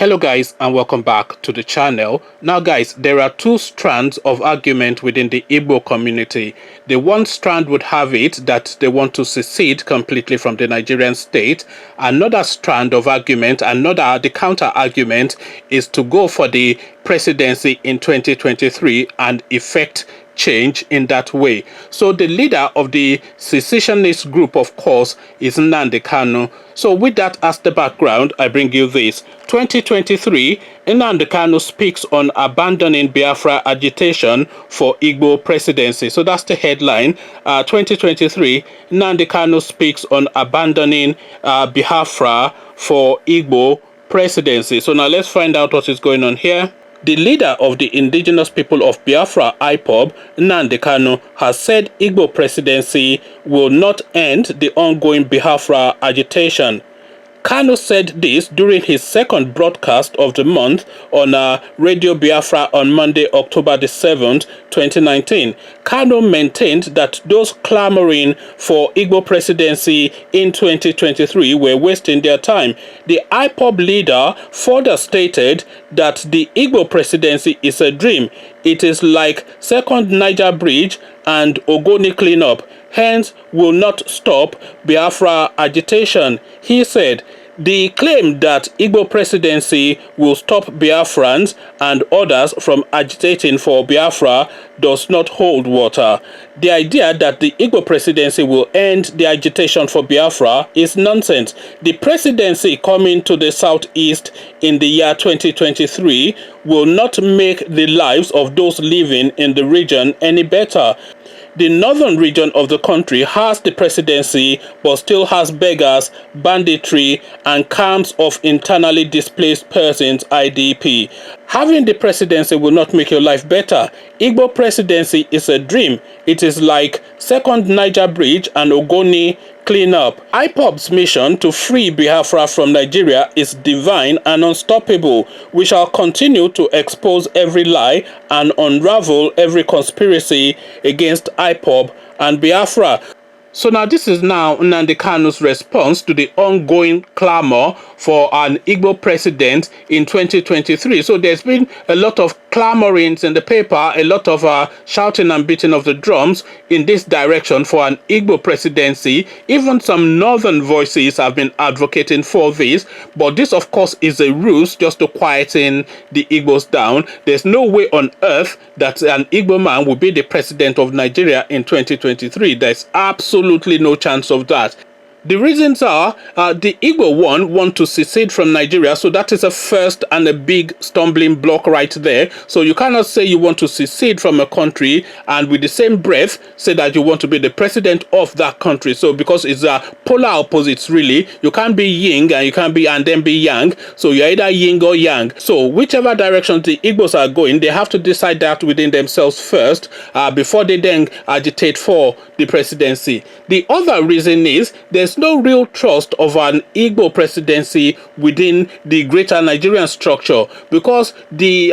Hello guys, and welcome back to the channel. Now guys, there are two strands of argument within the Igbo community. The one strand would have it that they want to secede completely from the Nigerian state. Another strand of argument, the counter argument, is to go for the presidency in 2023 and effect change in that way. So the leader of the secessionist group, of course, is Nnamdi Kanu. So with that as the background, I bring you this. 2023, Nnamdi Kanu speaks on abandoning Biafra agitation for Igbo presidency. So that's the headline. 2023, Nnamdi Kanu speaks on abandoning Biafra for Igbo presidency. So now let's find out what is going on here. The leader of the indigenous people of Biafra, IPOB, Nnamdi Kanu, has said Igbo presidency will not end the ongoing Biafra agitation. Kanu said this during his second broadcast of the month on Radio Biafra on Monday, October the 7th, 2019. Kanu maintained that those clamoring for Igbo presidency in 2023 were wasting their time. The IPOB leader further stated that the Igbo presidency is a dream. It is like Second Niger Bridge and Ogoni cleanup, hence will not stop Biafra agitation. He said, the claim that Igbo presidency will stop Biafrans and others from agitating for Biafra does not hold water. The idea that the Igbo presidency will end the agitation for Biafra is nonsense. The presidency coming to the southeast in the year 2023 will not make the lives of those living in the region any better. The northern region of the country has the presidency but still has beggars, banditry, and camps of internally displaced persons, IDP. Having the presidency will not make your life better. Igbo presidency is a dream. It is like Second Niger Bridge and Ogoni cleanup. IPOB's mission to free Biafra from Nigeria is divine and unstoppable. We shall continue to expose every lie and unravel every conspiracy against IPOB and Biafra. So now this is now Nnamdi Kanu's response to the ongoing clamor for an Igbo president in 2023. So there's been a lot of clamorings in the paper, a lot of shouting and beating of the drums in this direction for an Igbo presidency. Even some northern voices have been advocating for this, but this of course is a ruse just to quieten the Igbos down. There's no way on earth that an Igbo man will be the president of Nigeria in 2023. There's absolutely no chance of that. The reasons are the Igbo want to secede from Nigeria, so that is a first and a big stumbling block right there. So you cannot say you want to secede from a country and with the same breath say that you want to be the president of that country. So because it's polar opposites really, you can't be yin and you can't be and then be yang. So you're either yin or yang. So whichever direction the Igbos are going, they have to decide that within themselves first before they then agitate for the presidency. The other reason is there's no real trust of an Igbo presidency within the greater Nigerian structure because the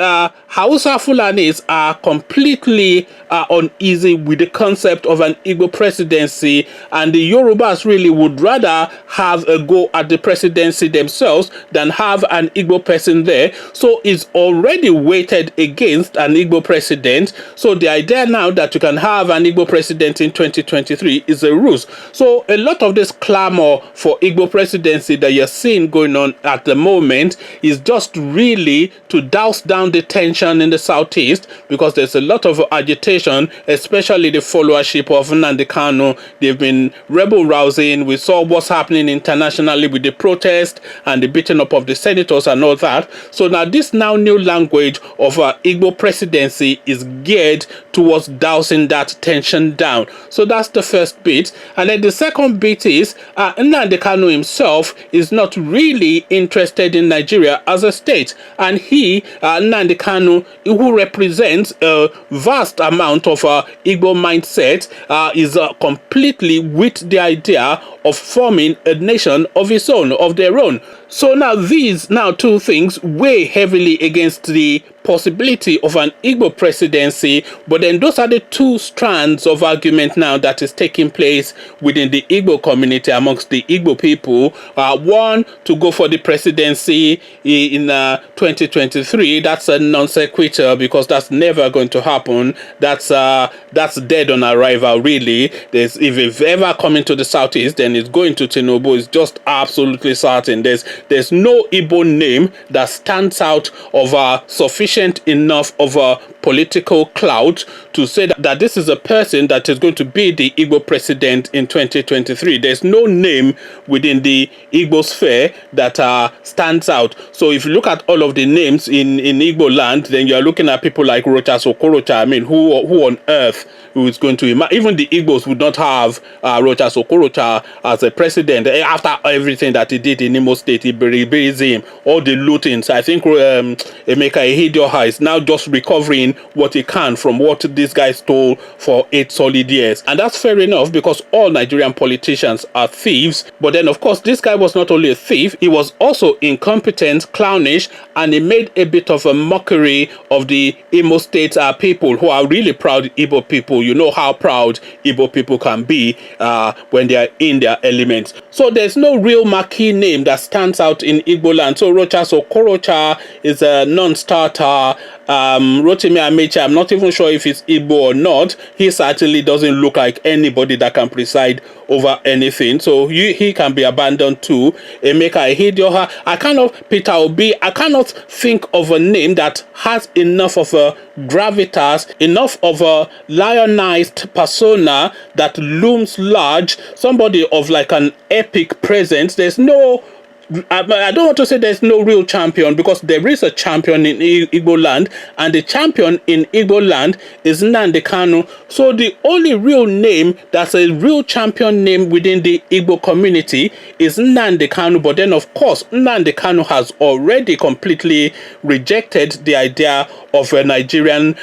Hausa Fulanis are completely uneasy with the concept of an Igbo presidency, and the Yorubas really would rather have a go at the presidency themselves than have an Igbo person there. So it's already weighted against an Igbo president. So the idea now that you can have an Igbo president in 2023 is a ruse. So a lot of this clamor for Igbo presidency that you're seeing going on at the moment is just really to douse down the tension in the southeast because there's a lot of agitation, especially the followership of Nnamdi Kanu. They've been rebel rousing. We saw what's happening internationally with the protest and the beating up of the senators and all that. So now this new language of Igbo presidency is geared towards dousing that tension down. So that's the first bit. And then the second bit is Nnamdi Kanu himself is not really interested in Nigeria as a state. And he, Nnamdi Kanu, who represents a vast amount of Igbo mindset, is completely with the idea of forming a nation of his own, of their own. So now these two things weigh heavily against the possibility of an Igbo presidency. But then those are the two strands of argument now that is taking place within the Igbo community amongst the Igbo people. One, to go for the presidency in 2023. That's a non sequitur, because that's never going to happen. That's dead on arrival, really. If it's ever coming to the southeast, then it's going to Tinubu. It's just absolutely certain. There's no Igbo name that stands out of sufficient enough of a political clout to say that this is a person that is going to be the Igbo president in 2023. There's no name within the Igbo sphere that stands out. So if you look at all of the names in Igbo land, then you're looking at people like Rochas Okorocha. I mean, who on earth who is going to even the Igbos would not have Rochas Okorocha as a president after everything that he did in Imo State. He buries him, all the lootings. I think Emeka Ehidioha is now just recovering what he can from what this guy stole for 8 solid years. And that's fair enough, because all Nigerian politicians are thieves. But then, of course, this guy was not only a thief, he was also incompetent, clownish, and he made a bit of a mockery of the Imo State people, who are really proud Igbo people. You know how proud Igbo people can be when they are in their elements. So there's no real marquee name that stands out in Igbo land. So Rochas Okorocha is a non-starter. Rotimi Amechi, I'm not even sure if he's Igbo or not. He certainly doesn't look like anybody that can preside over anything. So he can be abandoned too. Emeka Ehidioha, Peter Obi, I cannot think of a name that has enough of a gravitas, enough of a lionized persona that looms large, somebody of like an epic presence. There's no, I don't want to say there's no real champion, because there is a champion in Igbo land, and the champion in Igbo land is Nnamdi Kanu. So the only real name that's a real champion name within the Igbo community is Nnamdi Kanu. But then, of course, Nnamdi Kanu has already completely rejected the idea of a Nigerian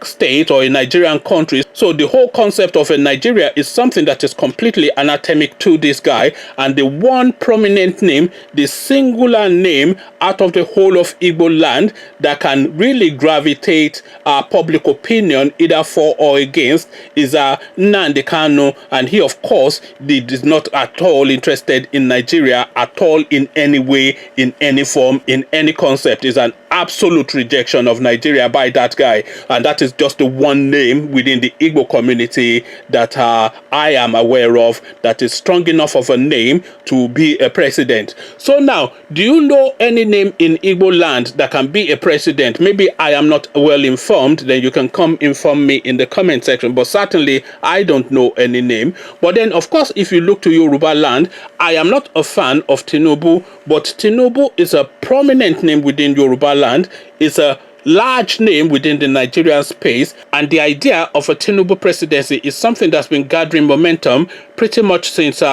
state or a Nigerian country. So the whole concept of a Nigeria is something that is completely anathemic to this guy. And the one prominent name, the singular name out of the whole of Igbo land that can really gravitate public opinion either for or against is Nnamdi Kanu. And he, of course, is not at all interested in Nigeria at all, in any way, in any form, in any concept. Is an absolute rejection of Nigeria by that guy. And that is just the one name within the Igbo community that I am aware of that is strong enough of a name to be a president. So now, do you know any name in Igbo land that can be a president? Maybe I am not well informed, then you can come inform me in the comment section. But certainly, I don't know any name. But then, of course, if you look to Yoruba land, I am not a fan of Tinubu, but Tinubu is a prominent name within Yoruba land. It's a large name within the Nigerian space, and the idea of a Tinubu presidency is something that's been gathering momentum pretty much since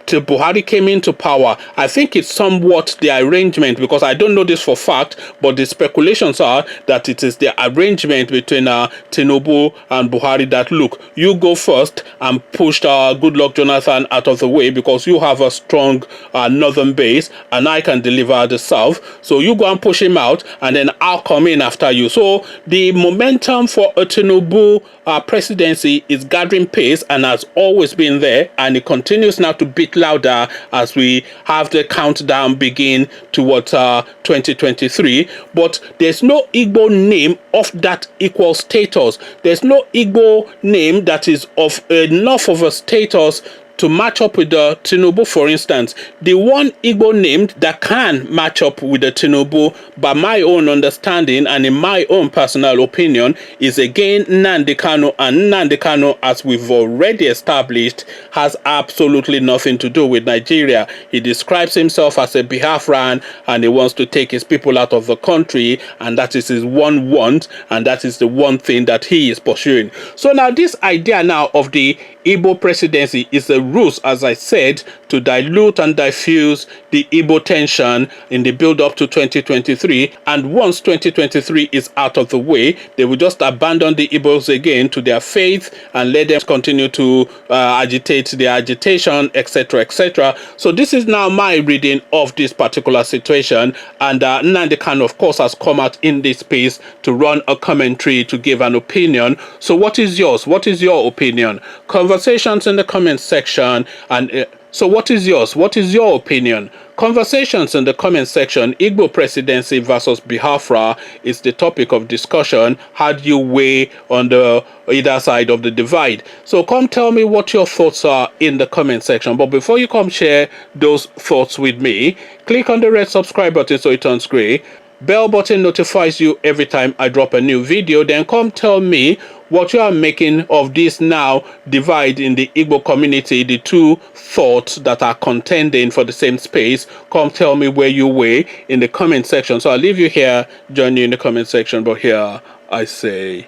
till Buhari came into power. I think it's somewhat the arrangement, because I don't know this for fact, but the speculations are that it is the arrangement between Tinubu and Buhari that, look, you go first and push Goodluck Jonathan out of the way, because you have a strong northern base and I can deliver the south. So you go and push him out, and then I'll come in after you. So the momentum for a Tinubu presidency is gathering pace and has always been there, and it continues now to beat louder as we have the countdown begin towards 2023. But there's no Igbo name of that equal status. There's no Igbo name that is of enough of a status to match up with the Tinubu, for instance. The one Igbo name that can match up with the Tinubu, by my own understanding and in my own personal opinion, is again Nnamdi Kanu. And Nnamdi Kanu, as we've already established, has absolutely nothing to do with Nigeria. He describes himself as a Biafran, and he wants to take his people out of the country, and that is his one want, and that is the one thing that he is pursuing. So now this idea now of the Igbo Presidency is a ruse, as I said, to dilute and diffuse the Igbo tension in the build-up to 2023. And once 2023 is out of the way, they will just abandon the Igbos again to their faith and let them continue to agitate their agitation, etc., etc. So this is now my reading of this particular situation. And Nnamdi Kanu, of course, has come out in this space to run a commentary, to give an opinion. So what is yours? What is your opinion? Conversations in the comment section. And so what is yours? What is your opinion? Conversations in the comment section. Igbo Presidency versus Biafra is the topic of discussion. How do you weigh on the either side of the divide? So come tell me what your thoughts are in the comment section. But before you come share those thoughts with me, click on the red subscribe button so it turns gray. Bell button notifies you every time I drop a new video. Then come tell me what you are making of this now divide in the Igbo community, the two thoughts that are contending for the same space. Come tell me where you weigh in the comment section. So I'll leave you here, join you in the comment section. But here I say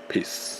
peace.